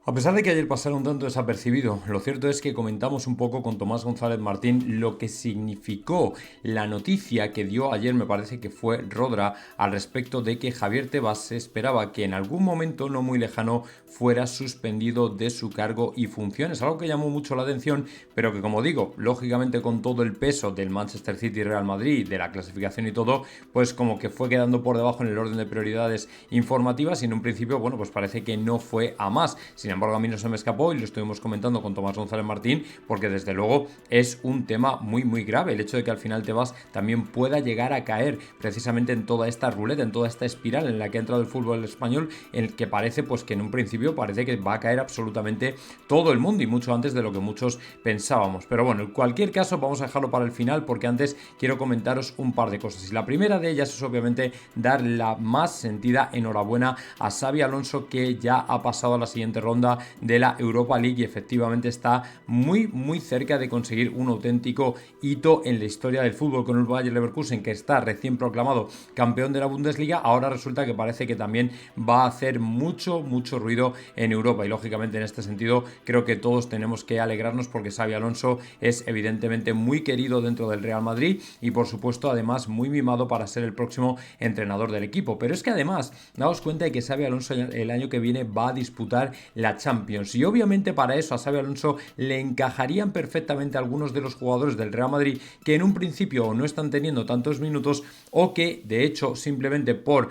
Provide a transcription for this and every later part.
A pesar de que ayer pasara un tanto desapercibido, lo cierto es que comentamos un poco con Tomás González Martín lo que significó la noticia que dio ayer, me parece que fue Rodra, al respecto de que Javier Tebas se esperaba que en algún momento no muy lejano fuera suspendido de su cargo y funciones, algo que llamó mucho la atención, pero que como digo, lógicamente con todo el peso del Manchester City y Real Madrid, de la clasificación y todo, pues como que fue quedando por debajo en el orden de prioridades informativas y en un principio, bueno, pues parece que no fue a más. Sin embargo, a mí no se me escapó y lo estuvimos comentando con Tomás González Martín, porque desde luego es un tema muy muy grave el hecho de que al final Tebas también pueda llegar a caer precisamente en toda esta ruleta, en toda esta espiral en la que ha entrado el fútbol español, en el que parece pues que en un principio parece que va a caer absolutamente todo el mundo y mucho antes de lo que muchos pensábamos. Pero bueno, en cualquier caso vamos a dejarlo para el final porque antes quiero comentaros un par de cosas. Y la primera de ellas es obviamente dar la más sentida enhorabuena a Xabi Alonso, que ya ha pasado a la siguiente ronda de la Europa League y efectivamente está muy muy cerca de conseguir un auténtico hito en la historia del fútbol con el Bayer Leverkusen, que está recién proclamado campeón de la Bundesliga. Ahora resulta que parece que también va a hacer mucho ruido en Europa y lógicamente en este sentido creo que todos tenemos que alegrarnos porque Xabi Alonso es evidentemente muy querido dentro del Real Madrid y por supuesto además muy mimado para ser el próximo entrenador del equipo. Pero es que además daos cuenta de que Xabi Alonso el año que viene va a disputar la Champions y obviamente para eso a Xabi Alonso le encajarían perfectamente algunos de los jugadores del Real Madrid que en un principio no están teniendo tantos minutos o que de hecho simplemente por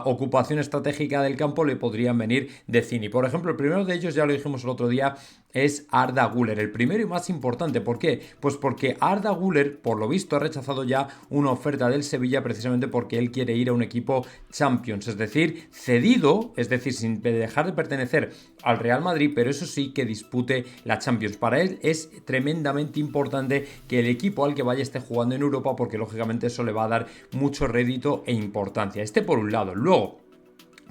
ocupación estratégica del campo le podrían venir de cine. Por ejemplo, el primero de ellos, ya lo dijimos el otro día, es Arda Güler, el primero y más importante. ¿Por qué? Pues porque Arda Güler, por lo visto, ha rechazado ya una oferta del Sevilla precisamente porque él quiere ir a un equipo Champions, es decir, cedido, es decir, sin dejar de pertenecer al Real Madrid, pero eso sí que dispute la Champions. Para él es tremendamente importante que el equipo al que vaya esté jugando en Europa porque lógicamente eso le va a dar mucho rédito e importancia. Este por un lado. Luego,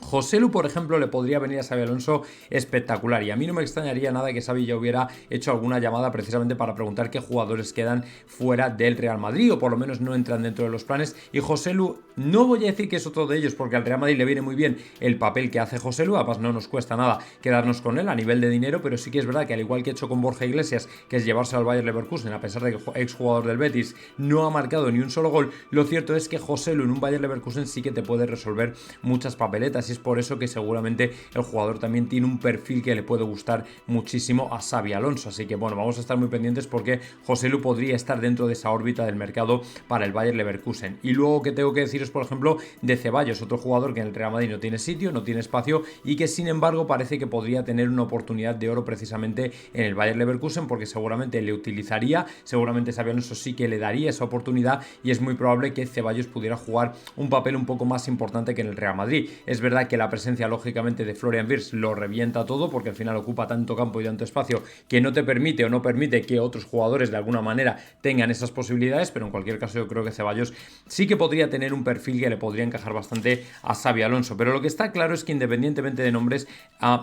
Joselu, por ejemplo, le podría venir a Xabi Alonso espectacular y a mí no me extrañaría nada que Xavi ya hubiera hecho alguna llamada precisamente para preguntar qué jugadores quedan fuera del Real Madrid o por lo menos no entran dentro de los planes. Y Joselu, no voy a decir que es otro de ellos porque al Real Madrid le viene muy bien el papel que hace Joselu, además no nos cuesta nada quedarnos con él a nivel de dinero, pero sí que es verdad que al igual que he hecho con Borja Iglesias, que es llevarse al Bayer Leverkusen, a pesar de que ex jugador del Betis no ha marcado ni un solo gol, lo cierto es que Joselu en un Bayer Leverkusen sí que te puede resolver muchas papeletas y es por eso que seguramente el jugador también tiene un perfil que le puede gustar muchísimo a Xabi Alonso. Así que bueno, vamos a estar muy pendientes porque Joselu podría estar dentro de esa órbita del mercado para el Bayer Leverkusen. Y luego que tengo que deciros, por ejemplo, de Ceballos, otro jugador que en el Real Madrid no tiene sitio, no tiene espacio y que sin embargo parece que podría tener una oportunidad de oro precisamente en el Bayer Leverkusen porque seguramente le utilizaría, seguramente Xabi Alonso sí que le daría esa oportunidad y es muy probable que Ceballos pudiera jugar un papel un poco más importante que en el Real Madrid. Es verdad que la presencia lógicamente de Florian Wirtz lo revienta todo porque al final ocupa tanto campo y tanto espacio que no te permite o no permite que otros jugadores de alguna manera tengan esas posibilidades, pero en cualquier caso yo creo que Ceballos sí que podría tener un perfil que le podría encajar bastante a Xabi Alonso, pero lo que está claro es que independientemente de nombres,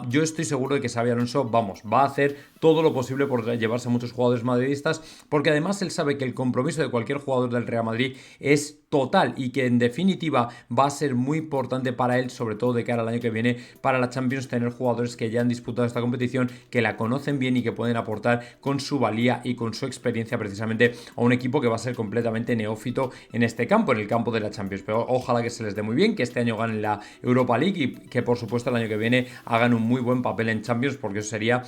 yo estoy seguro de que Xabi Alonso, vamos, va a hacer todo lo posible por llevarse a muchos jugadores madridistas, porque además él sabe que el compromiso de cualquier jugador del Real Madrid es total y que en definitiva va a ser muy importante para él, sobre todo de cara al año que viene para la Champions, tener jugadores que ya han disputado esta competición, que la conocen bien y que pueden aportar con su valía y con su experiencia precisamente a un equipo que va a ser completamente neófito en este campo, en el campo de la Champions. Pero ojalá que se les dé muy bien, que este año ganen la Europa League y que por supuesto el año que viene hagan un muy buen papel en Champions porque eso sería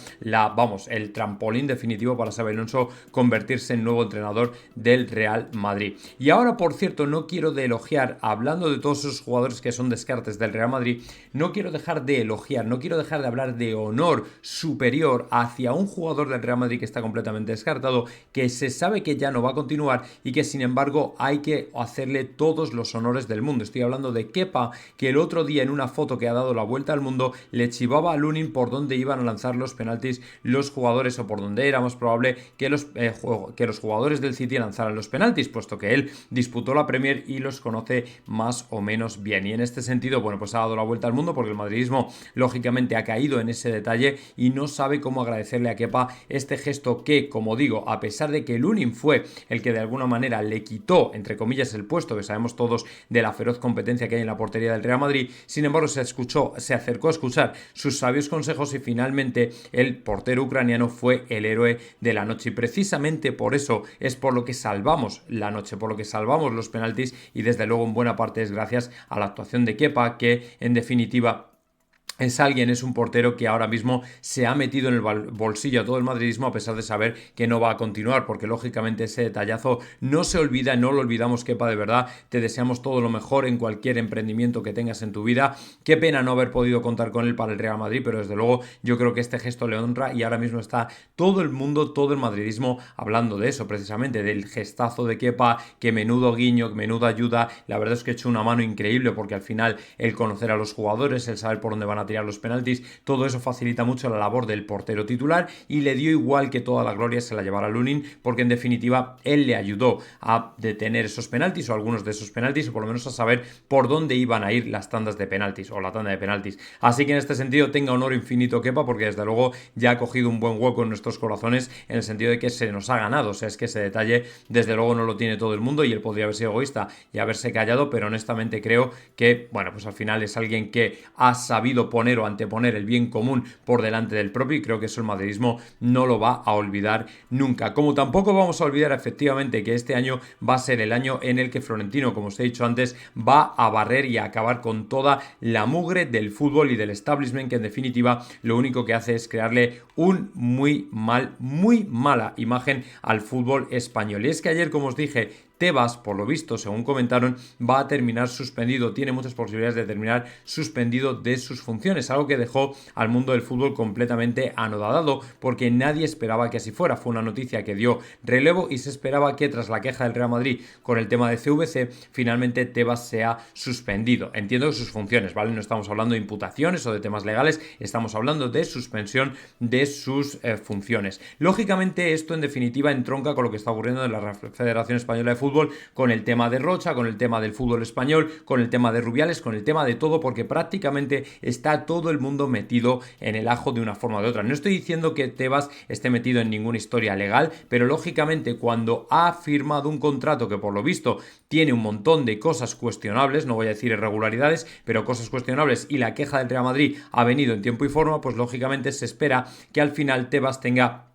el trampolín definitivo para Xabi Alonso convertirse en nuevo entrenador del Real Madrid. Y ahora, por cierto, no quiero de elogiar, hablando de todos esos jugadores que son descartes del Real Madrid, no quiero dejar de elogiar, no quiero dejar de hablar de honor superior hacia un jugador del Real Madrid que está completamente descartado, que se sabe que ya no va a continuar y que sin embargo hay que hacerle todos los honores del mundo. Estoy hablando de Kepa, que el otro día en una foto que ha dado la vuelta al mundo le chivaba a Lunin por dónde iban a lanzar los penaltis los los jugadores, o por donde era más probable que los jugadores del City lanzaran los penaltis, puesto que él disputó la Premier y los conoce más o menos bien. Y en este sentido, bueno, pues ha dado la vuelta al mundo, porque el madridismo lógicamente ha caído en ese detalle y no sabe cómo agradecerle a Kepa este gesto que, como digo, a pesar de que Lunin fue el que de alguna manera le quitó, entre comillas, el puesto, que sabemos todos de la feroz competencia que hay en la portería del Real Madrid, sin embargo se acercó a escuchar sus sabios consejos y finalmente el portero ucraniano fue el héroe de la noche. Y precisamente por eso es por lo que salvamos la noche, por lo que salvamos los penaltis, y desde luego en buena parte es gracias a la actuación de Kepa, que en definitiva es un portero que ahora mismo se ha metido en el bolsillo a todo el madridismo, a pesar de saber que no va a continuar, porque lógicamente ese detallazo no se olvida, no lo olvidamos. Kepa, de verdad, te deseamos todo lo mejor en cualquier emprendimiento que tengas en tu vida. Qué pena no haber podido contar con él para el Real Madrid, pero desde luego yo creo que este gesto le honra, y ahora mismo está todo el mundo, todo el madridismo hablando de eso, precisamente del gestazo de Kepa, que menudo guiño, menuda ayuda. La verdad es que ha hecho una mano increíble, porque al final el conocer a los jugadores, el saber por dónde van a tirar los penaltis, todo eso facilita mucho la labor del portero titular, y le dio igual que toda la gloria se la llevara Lunin, porque en definitiva él le ayudó a detener esos penaltis, o algunos de esos penaltis, o por lo menos a saber por dónde iban a ir las tandas de penaltis, o la tanda de penaltis. Así que en este sentido tenga honor infinito Kepa, porque desde luego ya ha cogido un buen hueco en nuestros corazones, en el sentido de que se nos ha ganado. O sea, es que ese detalle desde luego no lo tiene todo el mundo, y él podría haber sido egoísta y haberse callado, pero honestamente creo que, bueno, pues al final es alguien que ha sabido poner o anteponer el bien común por delante del propio, y creo que eso el madridismo no lo va a olvidar nunca. Como tampoco vamos a olvidar efectivamente que este año va a ser el año en el que Florentino, como os he dicho antes, va a barrer y a acabar con toda la mugre del fútbol y del establishment, que en definitiva lo único que hace es crearle muy mala imagen al fútbol español. Y es que ayer, como os dije, Tebas, por lo visto, según comentaron, va a terminar suspendido, tiene muchas posibilidades de terminar suspendido de sus funciones, algo que dejó al mundo del fútbol completamente anodadado, porque nadie esperaba que así fuera. Fue una noticia que dio relevo, y se esperaba que tras la queja del Real Madrid con el tema de CVC, finalmente Tebas sea suspendido. Entiendo que sus funciones, ¿vale? No estamos hablando de imputaciones o de temas legales, estamos hablando de suspensión de sus funciones. Lógicamente esto en definitiva entronca con lo que está ocurriendo en la Federación Española de Fútbol, con el tema de Rocha, con el tema del fútbol español, con el tema de Rubiales, con el tema de todo, porque prácticamente está todo el mundo metido en el ajo de una forma o de otra. No estoy diciendo que Tebas esté metido en ninguna historia legal, pero lógicamente cuando ha firmado un contrato que por lo visto tiene un montón de cosas cuestionables, no voy a decir irregularidades, pero cosas cuestionables, y la queja del Real Madrid ha venido en tiempo y forma, pues lógicamente se espera que al final Tebas tenga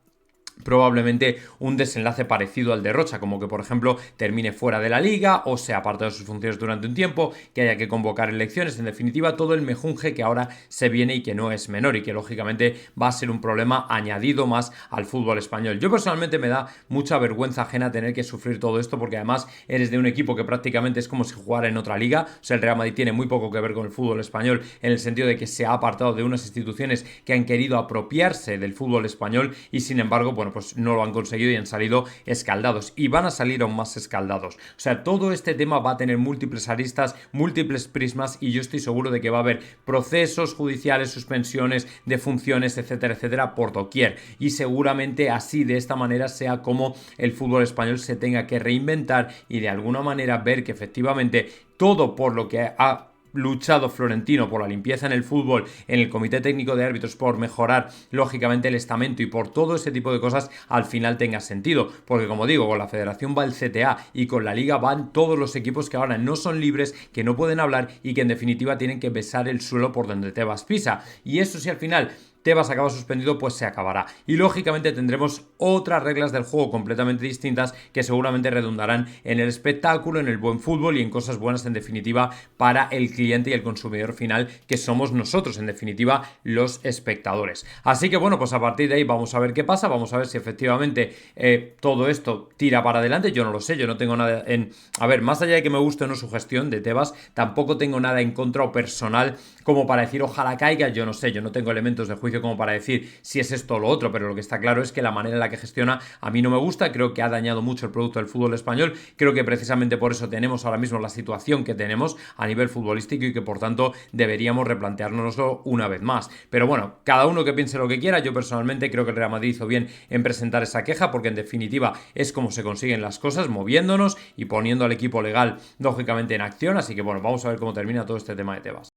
probablemente un desenlace parecido al de Rocha, como que por ejemplo termine fuera de la liga o sea apartado de sus funciones durante un tiempo, que haya que convocar elecciones, en definitiva todo el mejunje que ahora se viene y que no es menor, y que lógicamente va a ser un problema añadido más al fútbol español. Yo personalmente me da mucha vergüenza ajena tener que sufrir todo esto, porque además eres de un equipo que prácticamente es como si jugara en otra liga. O sea, el Real Madrid tiene muy poco que ver con el fútbol español, en el sentido de que se ha apartado de unas instituciones que han querido apropiarse del fútbol español, y sin embargo, bueno, pues no lo han conseguido y han salido escaldados, y van a salir aún más escaldados. O sea, todo este tema va a tener múltiples aristas, múltiples prismas, y yo estoy seguro de que va a haber procesos judiciales, suspensiones de funciones, etcétera, etcétera, por doquier, y seguramente así, de esta manera, sea como el fútbol español se tenga que reinventar y de alguna manera ver que efectivamente todo por lo que ha luchado Florentino, por la limpieza en el fútbol, en el comité técnico de árbitros, por mejorar lógicamente el estamento y por todo ese tipo de cosas, al final tenga sentido, porque como digo, con la federación va el CTA y con la liga van todos los equipos que ahora no son libres, que no pueden hablar y que en definitiva tienen que besar el suelo por donde Tebas pisa, y eso si al final Tebas acaba suspendido, pues se acabará. Y lógicamente tendremos otras reglas del juego completamente distintas, que seguramente redundarán en el espectáculo, en el buen fútbol y en cosas buenas, en definitiva, para el cliente y el consumidor final, que somos nosotros, en definitiva, los espectadores. Así que bueno, pues a partir de ahí vamos a ver qué pasa, vamos a ver si efectivamente todo esto tira para adelante. Yo no lo sé, yo no tengo nada en... A ver, más allá de que me guste o no su gestión de Tebas, tampoco tengo nada en contra o personal como para decir ojalá caiga, yo no sé, yo no tengo elementos de juicio juicio como para decir si es esto o lo otro, pero lo que está claro es que la manera en la que gestiona a mí no me gusta, creo que ha dañado mucho el producto del fútbol español, creo que precisamente por eso tenemos ahora mismo la situación que tenemos a nivel futbolístico y que por tanto deberíamos replanteárnoslo una vez más. Pero bueno, cada uno que piense lo que quiera, yo personalmente creo que el Real Madrid hizo bien en presentar esa queja, porque en definitiva es como se consiguen las cosas, moviéndonos y poniendo al equipo legal lógicamente en acción, así que bueno, vamos a ver cómo termina todo este tema de Tebas.